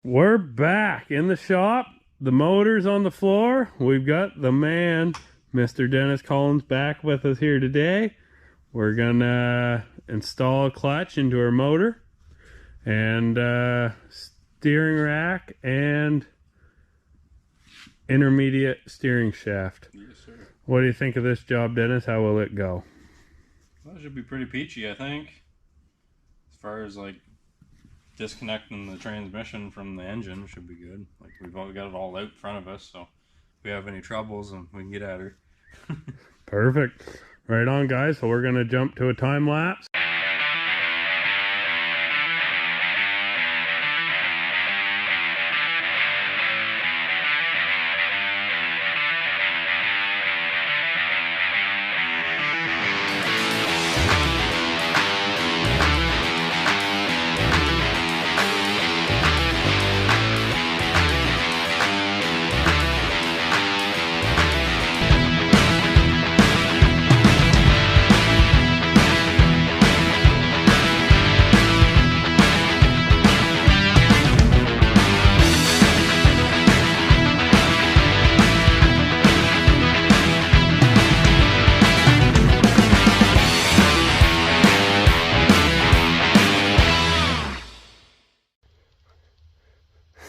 We're back in the shop. The motor's on the floor. We've got the man, Mr. Dennis Collins, back with us here today. We're gonna install a clutch into our motor and steering rack and intermediate steering shaft. Yes, sir. What do you think of this job, Dennis? How will it go? Well, it should be pretty peachy, I think. As far as like disconnecting the transmission from the engine, should be good. Like we've all got it all out in front of us, so if we have any troubles, and we can get at her. Perfect. Right on, guys. So we're gonna jump to a time lapse.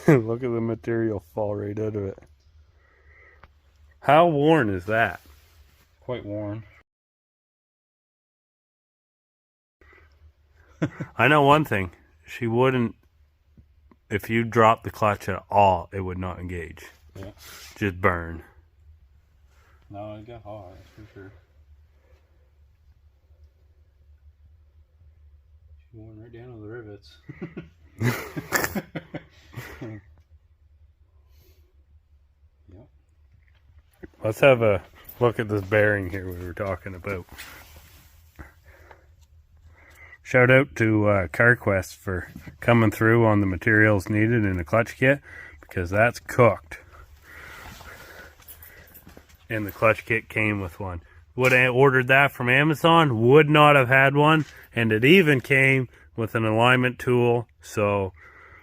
Look at the material fall right out of it. How worn is that? Quite worn. I know one thing. She wouldn't, if you drop the clutch at all, it would not engage. Yeah. Just burn. No, it got hot, that's for sure. She worn right down to the rivets. Yep. Let's have a look at this bearing here we were talking about. Shout out to CarQuest for coming through on the materials needed in the clutch kit, because that's cooked. And the clutch kit came with one. Would have ordered that from Amazon, would not have had one, and it even came with an alignment tool. So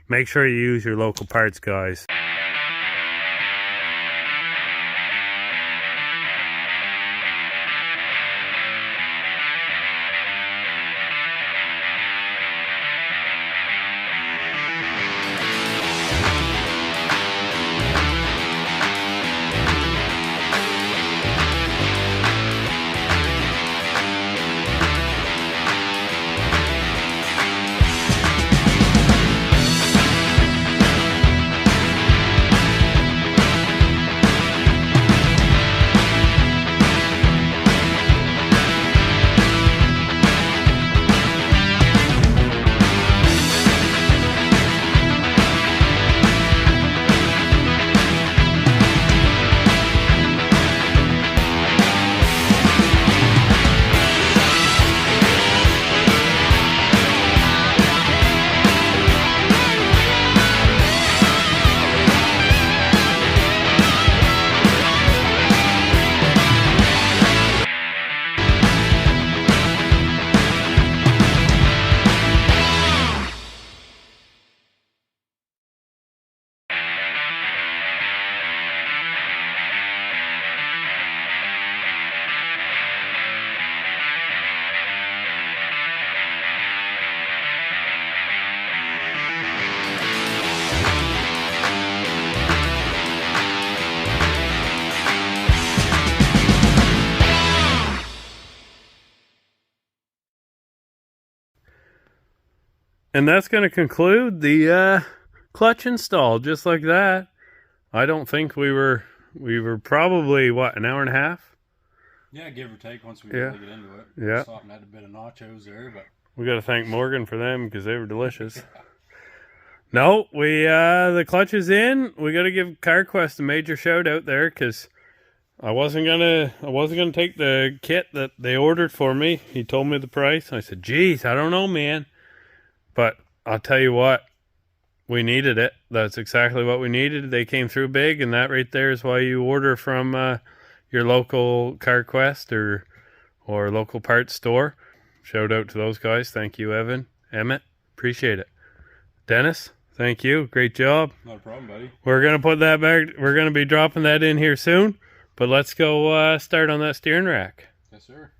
make sure you use your local parts, guys. And that's going to conclude the clutch install, just like that. I don't think we were probably, what, an hour and a half? Yeah, give or take once we really get into it. Yeah. Stopping at a bit of nachos there, but We got to thank Morgan for them because they were delicious. No, the clutch is in. We got to give CarQuest a major shout out there because I wasn't gonna take the kit that they ordered for me. He told me the price. I said, "Geez, I don't know, man." But I'll tell you what, we needed it. That's exactly what we needed. They came through big, and that right there is why you order from your local CarQuest or local parts store. Shout out to those guys. Thank you, Evan, Emmett. Appreciate it. Dennis, Thank you. Great job. Not a problem, buddy. We're going to put that back. We're going to be dropping that in here soon. But let's go start on that steering rack. Yes, sir.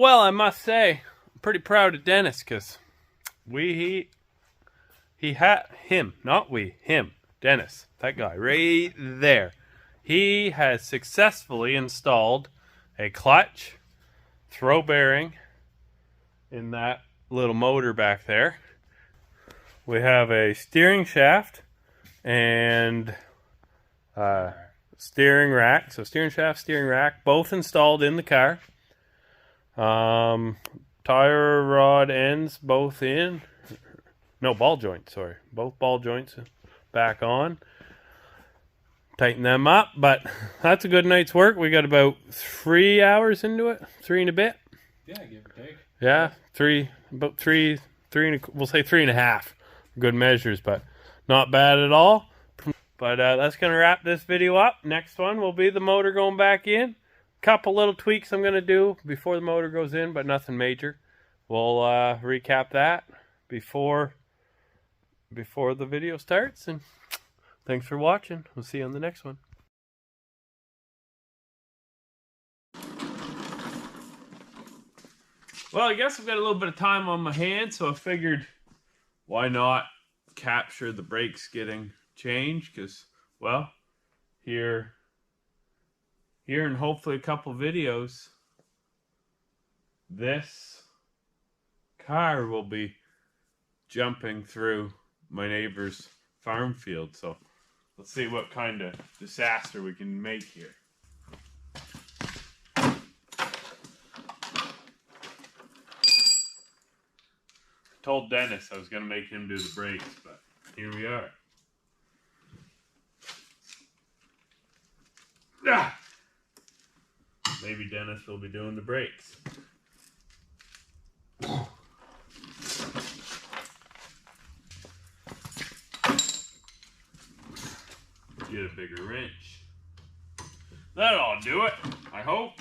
Well, I must say, I'm pretty proud of Dennis because he had him, not we, him, Dennis, that guy right there. He has successfully installed a clutch, throw bearing in that little motor back there. We have a steering shaft and steering rack. So steering shaft, steering rack, both installed in the car. Tire rod ends both in. No, ball joints, sorry. Both ball joints back on. Tighten them up, but that's a good night's work. We got about 3 hours into it. 3 and a bit. Yeah, give or take. Yeah, about three and we'll say 3.5. Good measures, but not bad at all. But that's going to wrap this video up. Next one will be the motor going back in. Couple little tweaks I'm going to do before the motor goes in, but nothing major. We'll recap that before the video starts. And thanks for watching. We'll see you on the next one. Well, I guess I've got a little bit of time on my hands, so I figured why not capture the brakes getting changed, because, well, here in hopefully a couple videos, this car will be jumping through my neighbor's farm field. So let's see what kind of disaster we can make here. Told Dennis I was going to make him do the brakes, but here we are. Ah! Maybe Dennis will be doing the brakes. Get a bigger wrench. That'll all do it, I hope.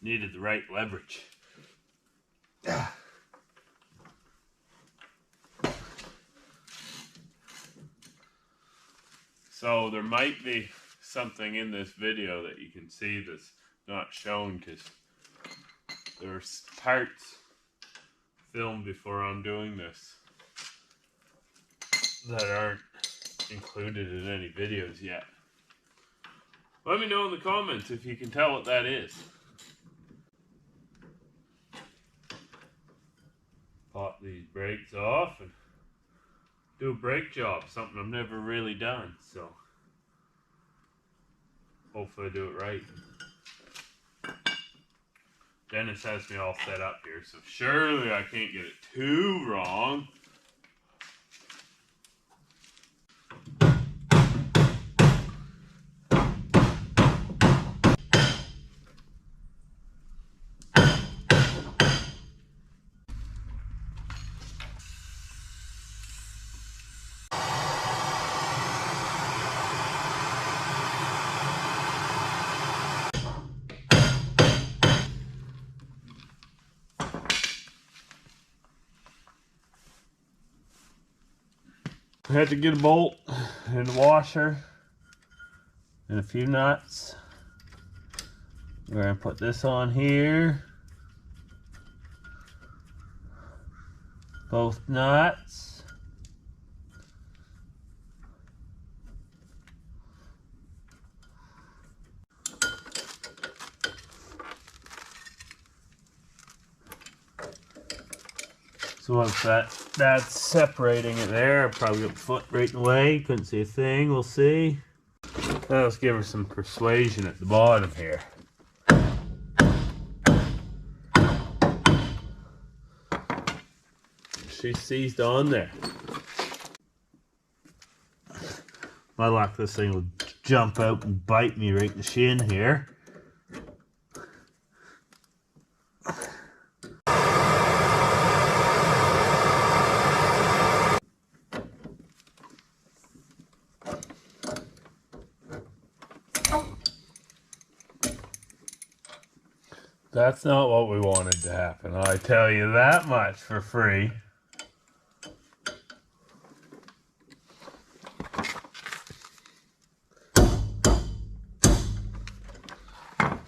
Needed the right leverage. So there might be something in this video that you can see that's not shown, because there's parts filmed before I'm doing this that aren't included in any videos yet. Let me know in the comments if you can tell what that is. Pop these brakes off and do a brake job, something I've never really done, so hopefully I do it right. Dennis has me all set up here, so surely I can't get it too wrong. I had to get a bolt and a washer and a few nuts. We're going to put this on here. Both nuts. So once that's separating it there, I'll probably got the foot right in the way. Couldn't see a thing. We'll see. Now let's give her some persuasion at the bottom here. She's seized on there. My luck, this thing will jump out and bite me right in the shin here. That's not what we wanted to happen. I tell you that much for free.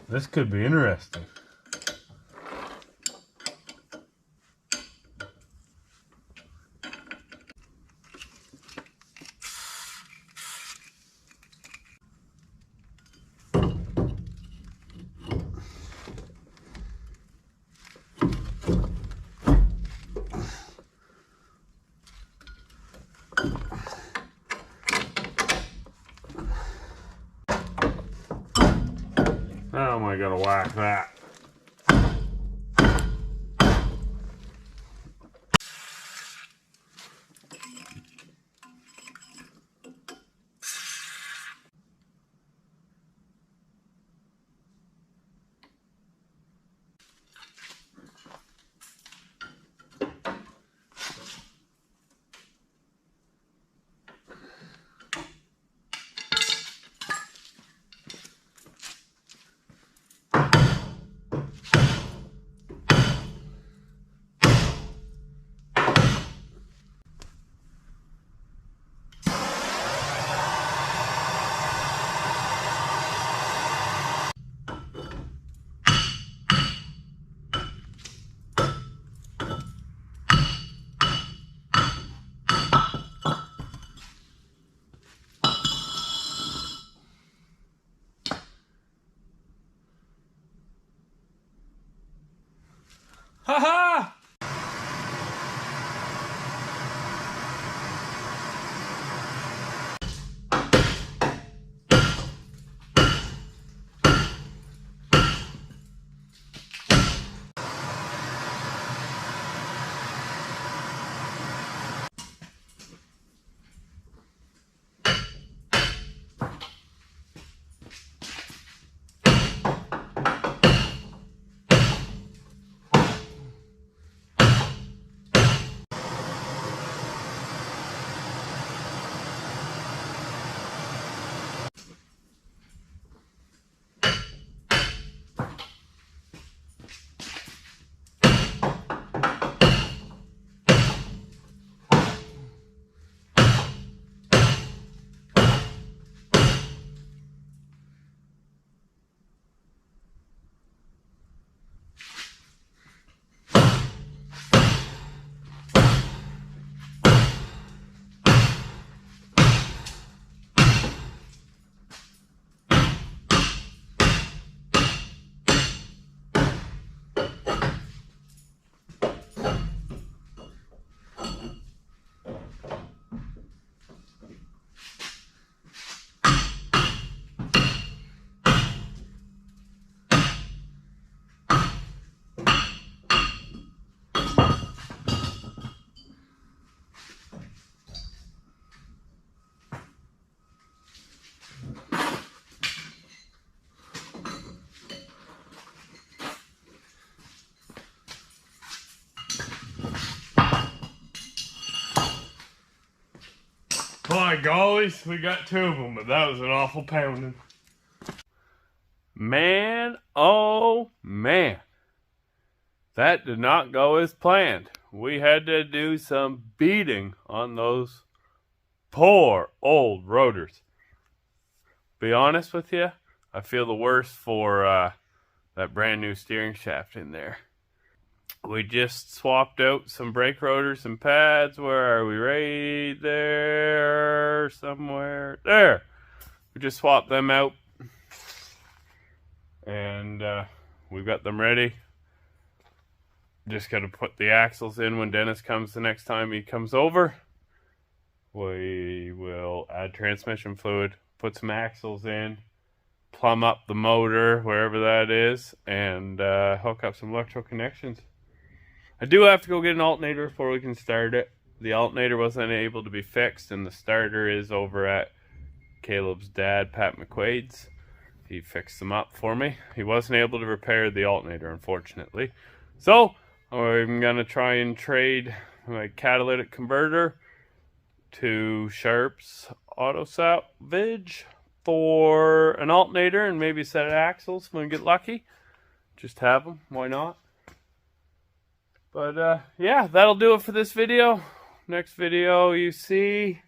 This could be interesting. How am I gonna whack that? Ha ha! my gollies, we got 2 of them, but that was an awful pounding. Man, oh man. That did not go as planned. We had to do some beating on those poor old rotors. Be honest with you, I feel the worst for that brand new steering shaft in there. We just swapped out some brake rotors and pads. Where are we? Right there somewhere. There! We just swapped them out. And we've got them ready. Just got to put the axles in when Dennis comes the next time he comes over. We will add transmission fluid, put some axles in, plumb up the motor, wherever that is, and hook up some electrical connections. I do have to go get an alternator before we can start it. The alternator wasn't able to be fixed, and the starter is over at Caleb's dad, Pat McQuaid's. He fixed them up for me. He wasn't able to repair the alternator, unfortunately. So, I'm going to try and trade my catalytic converter to Sharp's Auto Salvage for an alternator and maybe a set of axles when we get lucky. Just have them. Why not? But, yeah, that'll do it for this video. Next video you see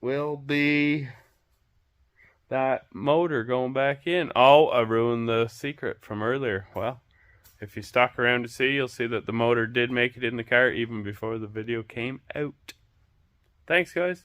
will be that motor going back in. Oh, I ruined the secret from earlier. Well, if you stuck around to see, you'll see that the motor did make it in the car even before the video came out. Thanks, guys.